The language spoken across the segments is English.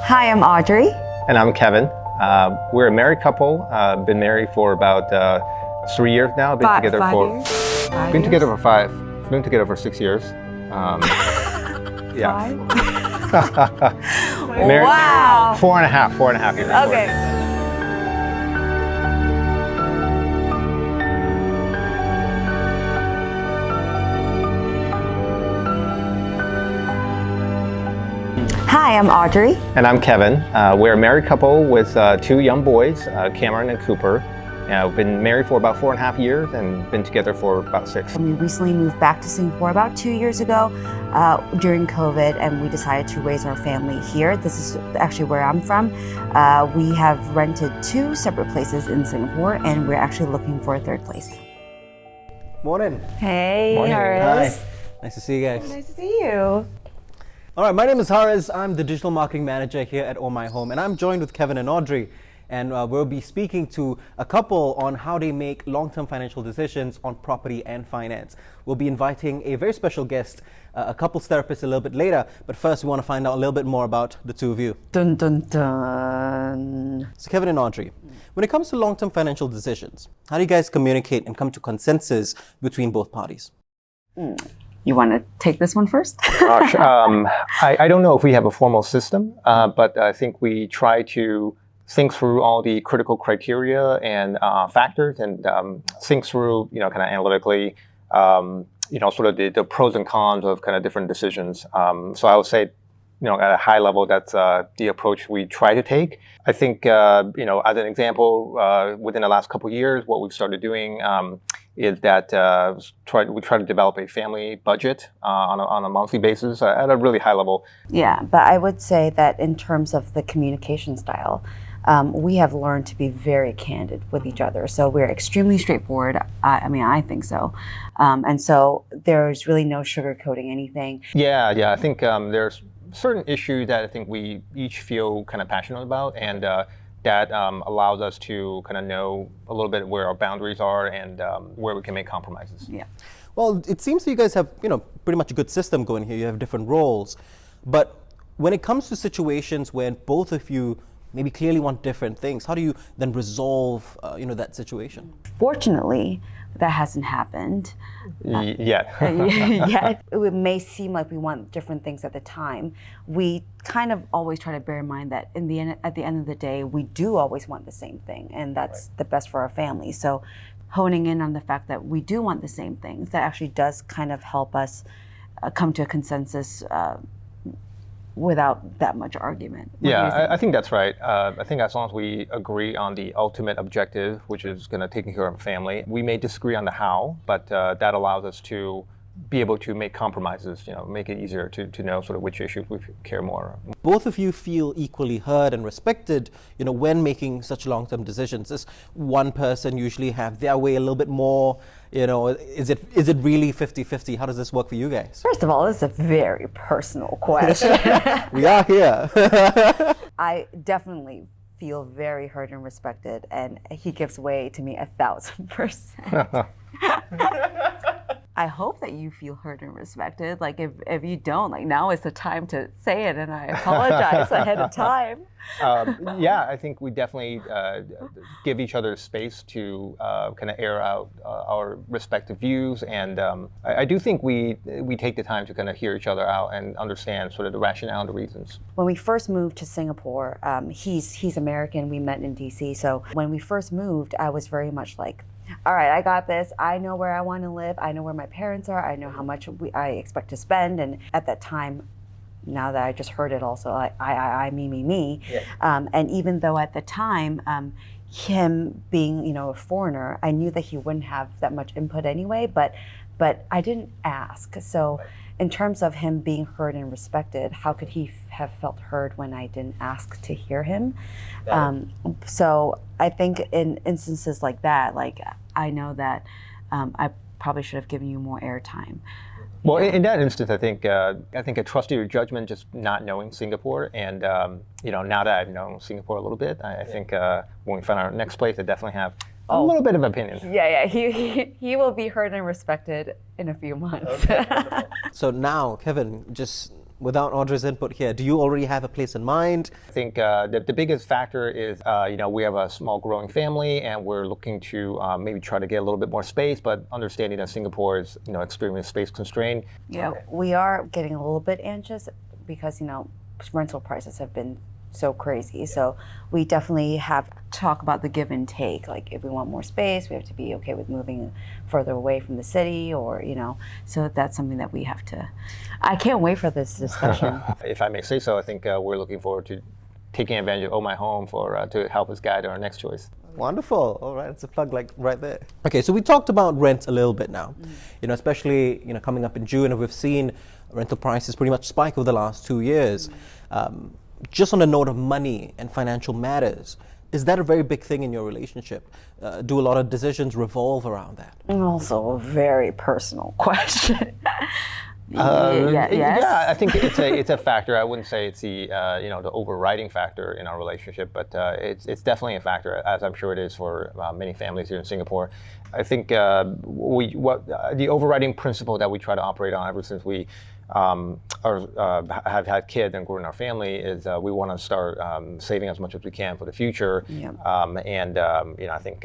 Hi, I'm Audrey. And I'm Kevin. We're a married couple. Been married for about 3 years now. Been together for 5 been years? together for 5. Been together for 6 years. Yeah. 5? Married- Wow. 4.5 years. Okay. Hi, I'm Audrey. And I'm Kevin. We're a married couple with 2 young boys, Cameron and Cooper. We've been married for about 4.5 years and been together for about 6. We recently moved back to Singapore about 2 years ago during COVID, and we decided to raise our family here. This is actually where I'm from. We have rented 2 separate places in Singapore, and we're actually looking for a 3rd place. Morning. Hey, Morning. Haris. Hi. Nice to see you guys. Nice to see you. All right, my name is Haris. I'm the digital marketing manager here at Oh My Home, and I'm joined with Kevin and Audrey. And we'll be speaking to a couple on how they make long-term financial decisions on property and finance. We'll be inviting a very special guest, a couples therapist, a little bit later. But first, we want to find out a little bit more about the two of you. Dun dun dun. So Kevin and Audrey, when it comes to long-term financial decisions, how do you guys communicate and come to consensus between both parties? You want to take this one first? Gosh, I don't know if we have a formal system, but I think we try to think through all the critical criteria and factors, and think through, kind of analytically, sort of the pros and cons of kind of different decisions. So I would say, at a high level, that's the approach we try to take. I think, as an example, within the last couple of years, what we've started doing is that we try to develop a family budget on a monthly basis at a really high level. Yeah, but I would say that in terms of the communication style, we have learned to be very candid with each other. So we're extremely straightforward. I think so. And so there's really no sugarcoating anything. Yeah. I think there's certain issues that I think we each feel kind of passionate about, and that allows us to kind of know a little bit where our boundaries are and where we can make compromises. Yeah. Well, it seems you guys have, pretty much a good system going here. You have different roles. But when it comes to situations where both of you maybe clearly want different things, how do you then resolve, that situation? Fortunately, that hasn't happened Yet. yet. It may seem like we want different things at the time. We kind of always try to bear in mind that at the end of the day, we do always want the same thing, and that's the best for our family. So honing in on the fact that we do want the same things, that actually does kind of help us come to a consensus without that much argument. What do you think? I think that's right. I think as long as we agree on the ultimate objective, which is going to take care of our family, we may disagree on the how, but that allows us to be able to make compromises, make it easier to know sort of which issues we care more. Both of you feel equally heard and respected, when making such long-term decisions. Does one person usually have their way a little bit more? Is it really 50-50? How does this work for you guys? First of all, this is a very personal question. We are here. I definitely feel very heard and respected, and he gives way to me 1,000%. I hope that you feel heard and respected. Like if you don't, now is the time to say it, and I apologize ahead of time. I think we definitely give each other space to kind of air out our respective views, and I do think we take the time to kind of hear each other out and understand sort of the rationale and the reasons. When we first moved to Singapore, he's American. We met in DC. So when we first moved, I was very much like, all right, I got this. I know where I want to live. I know where my parents are. I know how much I expect to spend. And at that time, now that I just heard it also, I, me. Yeah. And even though at the time, him being, a foreigner, I knew that he wouldn't have that much input anyway, but I didn't ask. So in terms of him being heard and respected, how could he have felt heard when I didn't ask to hear him? So I think in instances like that, I know that I probably should have given you more airtime. Well, in that instance, I think I trusted your judgment, just not knowing Singapore, and now that I've known Singapore a little bit, I think when we find our next place, I definitely have a little bit of opinion. Yeah, he will be heard and respected in a few months. So now, Kevin, just without Audrey's input here, do you already have a place in mind? I think the biggest factor is, we have a small growing family and we're looking to maybe try to get a little bit more space, but understanding that Singapore is, extremely space constrained. Yeah, we are getting a little bit anxious because, rental prices have been so crazy. So we definitely have to talk about the give and take. Like if we want more space, we have to be okay with moving further away from the city or, so that's something that we have to, I can't wait for this discussion. If I may say so, I think we're looking forward to taking advantage of Oh My Home to help us guide our next choice. Wonderful. All right, it's a plug like right there. Okay, so we talked about rent a little bit now. Especially coming up in June, and we've seen rental prices pretty much spike over the last 2 years. Just on the note of money and financial matters, is that a very big thing in your relationship? Do a lot of decisions revolve around that? Also a very personal question. Yeah, Yes. I think it's a factor. I wouldn't say it's the overriding factor in our relationship, but it's definitely a factor, as I'm sure it is for many families here in Singapore. I think the overriding principle that we try to operate on ever since we have had kids and grown our family is we want to start saving as much as we can for the future. Yeah. I think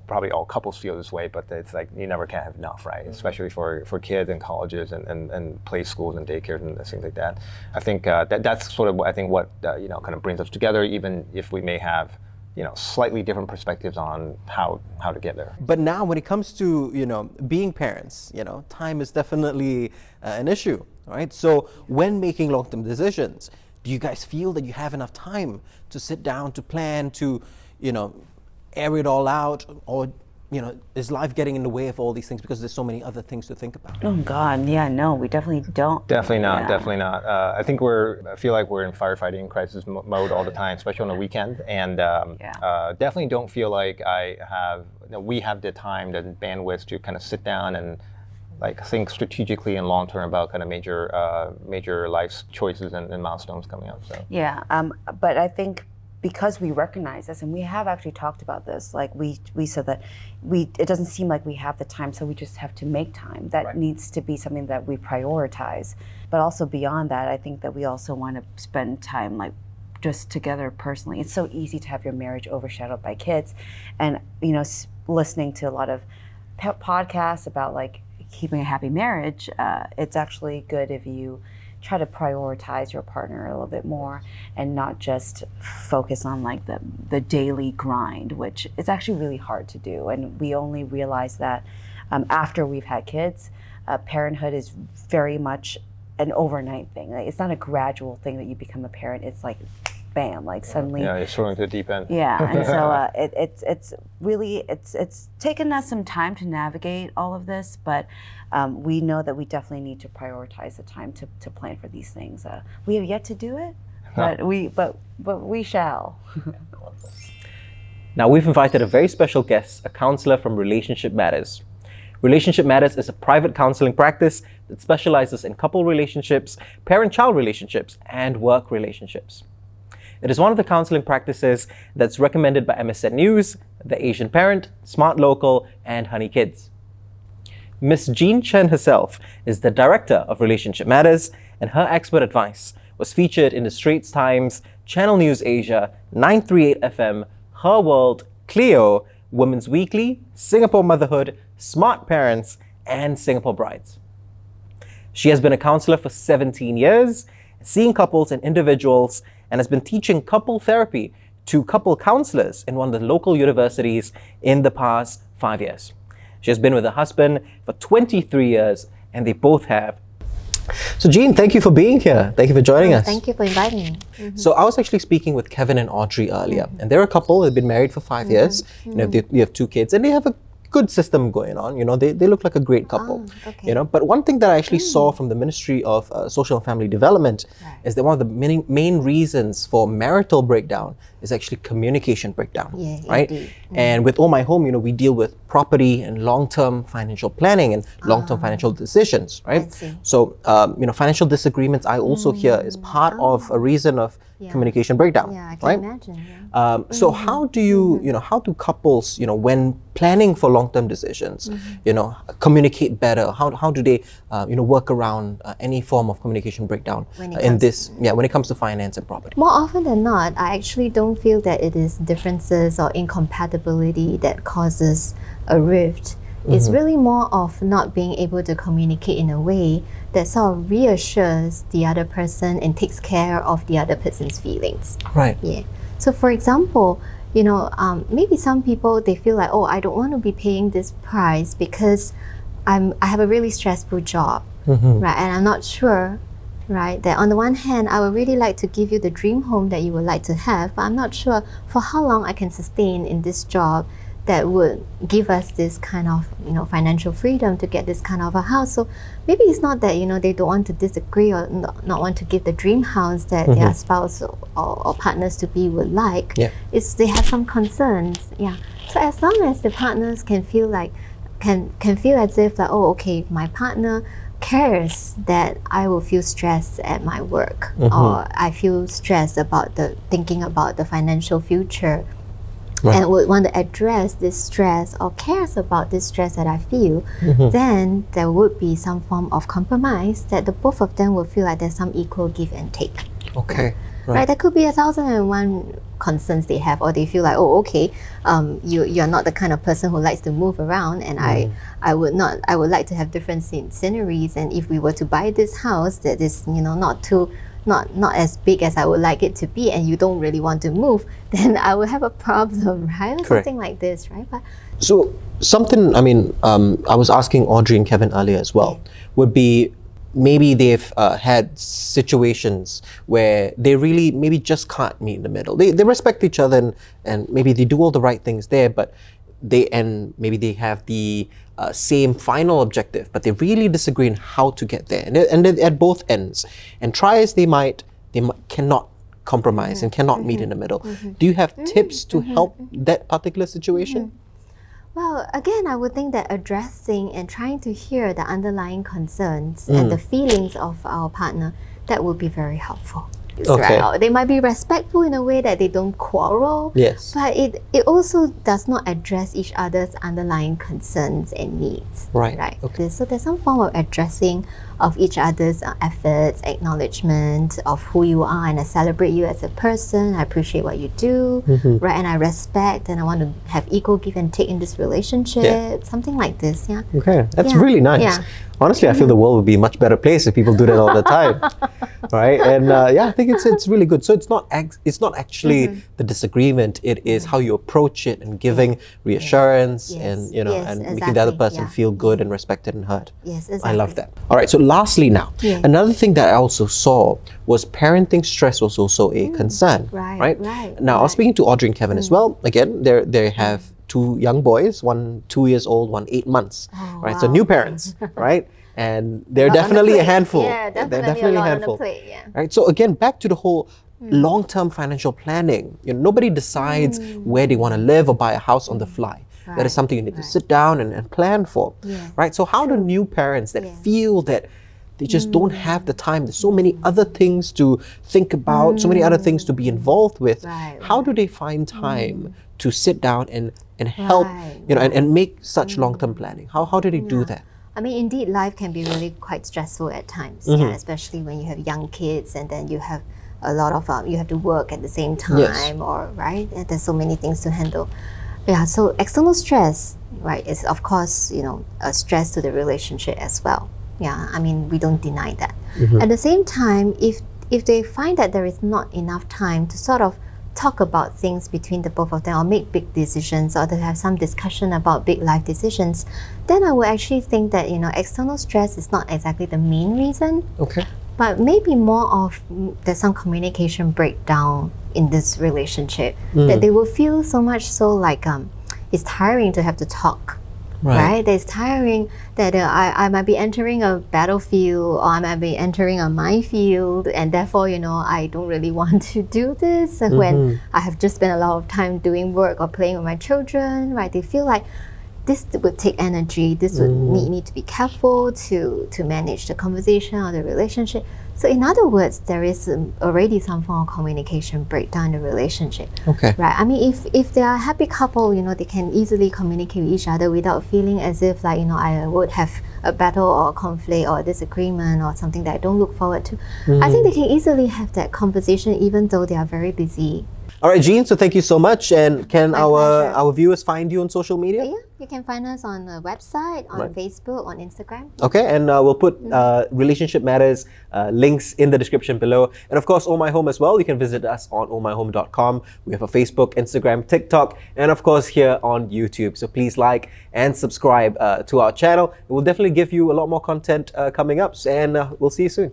probably all couples feel this way, but it's like you never can have enough, right? Especially for kids and colleges and play schools and daycares and things like that. I think that's sort of what kind of brings us together, even if we may have slightly different perspectives on how to get there. But now when it comes to, being parents, time is definitely an issue, right? So when making long-term decisions, do you guys feel that you have enough time to sit down, to plan, to, air it all out? Or, is life getting in the way of all these things because there's so many other things to think about? Oh God, yeah, no, we definitely don't. Definitely not. Yeah. Definitely not. I think I feel like we're in firefighting crisis mode all the time, especially on the weekend, and definitely don't feel like we have the time, the bandwidth to kind of sit down and think strategically and long term about kind of major life choices and milestones coming up. So Yeah, but I think because we recognize this, and we have actually talked about this, like we said that it doesn't seem like we have the time, so we just have to make time. That Right. needs to be something that we prioritize. But also beyond that, I think that we also want to spend time just together personally. It's so easy to have your marriage overshadowed by kids, and listening to a lot of podcasts about keeping a happy marriage. It's actually good if you try to prioritize your partner a little bit more and not just focus on the daily grind, which is actually really hard to do. And we only realize that after we've had kids. Parenthood is very much an overnight thing. It's not a gradual thing that you become a parent. It's bam, suddenly. yeah, you're throwing to the deep end. Yeah, and so it's really taken us some time to navigate all of this, but we know that we definitely need to prioritize the time to plan for these things. We have yet to do it, but we shall. Now we've invited a very special guest, a counselor from Relationship Matters. Relationship Matters is a private counseling practice that specializes in couple relationships, parent-child relationships, and work relationships. It is one of the counseling practices that's recommended by MSN News, The Asian Parent, Smart Local, and Honey Kids. Ms. Jean Chen herself is the director of Relationship Matters, and her expert advice was featured in the Straits Times, Channel News Asia, 938 FM, Her World, Clio, Women's Weekly, Singapore Motherhood, Smart Parents, and Singapore Brides. She has been a counselor for 17 years, seeing couples and individuals, and has been teaching couple therapy to couple counselors in one of the local universities in the past 5 years. She has been with her husband for 23 years, and they both have. So Jean, thank you for being here. Thank you for joining us. Thank you for inviting me. So I was actually speaking with Kevin and Audrey earlier, and they're a couple who've been married for 5 years. They have 2 kids, and they have a good system going on. They look like a great couple. Okay. But one thing that I actually saw from the Ministry of Social and Family Development is that one of the main reasons for marital breakdown is actually communication breakdown, Yeah, right? indeed. And with Oh My Home, we deal with property and long-term financial planning and long-term financial decisions, right? I see. So, financial disagreements, I also hear, is part of a reason of communication breakdown, Yeah, I can right? imagine. Yeah. So how do you, how do couples, when planning for long-term decisions, communicate better? How do they, work around any form of communication breakdown When it in comes- this, when it comes to finance and property? More often than not, I actually don't feel that it is differences or incompatibility that causes a rift. It's really more of not being able to communicate in a way that sort of reassures the other person and takes care of the other person's feelings. Right. Yeah. So for example, maybe some people they feel like, oh, I don't want to be paying this price because I have a really stressful job, right? And I'm not sure, right, that on the one hand, I would really like to give you the dream home that you would like to have, but I'm not sure for how long I can sustain in this job that would give us this kind of financial freedom to get this kind of a house. So maybe it's not that they don't want to disagree or not want to give the dream house that their spouse or partners to be would like. Yeah. It's they have some concerns. Yeah. So as long as the partners can feel like can feel as if like, oh, okay, my partner cares that I will feel stressed at my work, or I feel stressed about thinking about the financial future. Right. And would want to address this stress or cares about this stress that I feel, then there would be some form of compromise that the both of them will feel like there's some equal give and take. Okay. Right. There could be 1,001 concerns they have, or they feel like, oh, okay, you're not the kind of person who likes to move around, and I would like to have different sceneries, and if we were to buy this house that is not as big as I would like it to be, and you don't really want to move, then I will have a problem, right? Or Correct. something like this, right? But So something, I was asking Audrey and Kevin earlier as well, would be maybe they've had situations where they really maybe just can't meet in the middle. They respect each other and maybe they do all the right things there, but maybe they have the same final objective, but they really disagree on how to get there. And they're at both ends. And try as they might, cannot compromise and cannot meet in the middle. Do you have tips to help that particular situation? well, again, I would think that addressing and trying to hear the underlying concerns and the feelings of our partner, that would be very helpful. Okay. Right? They might be respectful in a way that they don't quarrel, Yes. but it also does not address each other's underlying concerns and needs. Right. Right. Okay. So there's some form of addressing of each other's efforts, acknowledgement of who you are, and I celebrate you as a person. I appreciate what you do, right? And I respect, and I want to have equal give and take in this relationship. Something like this, yeah. Okay, that's Yeah. really nice. Yeah. Honestly, I feel the world would be a much better place if people do that all the time, right? And I think it's really good. So it's not actually the disagreement; it is how you approach it and giving reassurance Yes. and Yes, and making the other exactly. person Yeah. feel good and respected and heard. Yes, exactly. I love that. All right, so lastly now, Yeah. another thing that I also saw was parenting stress was also a concern, right, Now, I was right. speaking to Audrey and Kevin as well. Again, they have two young boys, one 2 years old, one 8 months, right? So wow. new parents, right? And they're Lot on the definitely a plate. handful. Yeah, They're definitely a lot handful. on the plate, yeah. Right. So again, back to the whole long-term financial planning. Nobody decides where they want to live or buy a house on the fly. That Right, is something you need to sit down and plan for. Yeah. Right. So how do new parents that feel that they just don't have the time, there's so many other things to think about, so many other things to be involved with. Right, How do they find time to sit down and help, Right, and make such long-term planning? How do they do that? I mean, indeed, life can be really quite stressful at times, yeah, especially when you have young kids and then you have a lot of, you have to work at the same time, Yes. or, right? And there's so many things to handle. Yeah, so external stress, right, is of course, a stress to the relationship as well. Yeah, I mean, we don't deny that. At the same time, if they find that there is not enough time to sort of talk about things between the both of them or make big decisions or to have some discussion about big life decisions, then I would actually think that, external stress is not exactly the main reason, Okay. but maybe more of there's some communication breakdown in this relationship that they will feel so much so like it's tiring to have to talk. Right? It's tiring that I might be entering a battlefield or I might be entering a minefield, and therefore, I don't really want to do this when I have just spent a lot of time doing work or playing with my children, right? They feel like this would take energy, this would need to be careful to manage the conversation or the relationship. So in other words, there is already some form of communication breakdown in the relationship. Okay. Right. I mean, if they are a happy couple, they can easily communicate with each other without feeling as if like, I would have a battle or a conflict or a disagreement or something that I don't look forward to. I think they can easily have that conversation even though they are very busy. All right, Jean, so thank you so much. And can My our pleasure. viewers find you on social media? Yeah, you can find us on the website, on Facebook, on Instagram. Okay, and we'll put Relationship Matters links in the description below. And of course, Oh My Home as well. You can visit us on ohmyhome.com. We have a Facebook, Instagram, TikTok, and of course here on YouTube. So please like and subscribe to our channel. We'll definitely give you a lot more content coming up. And we'll see you soon.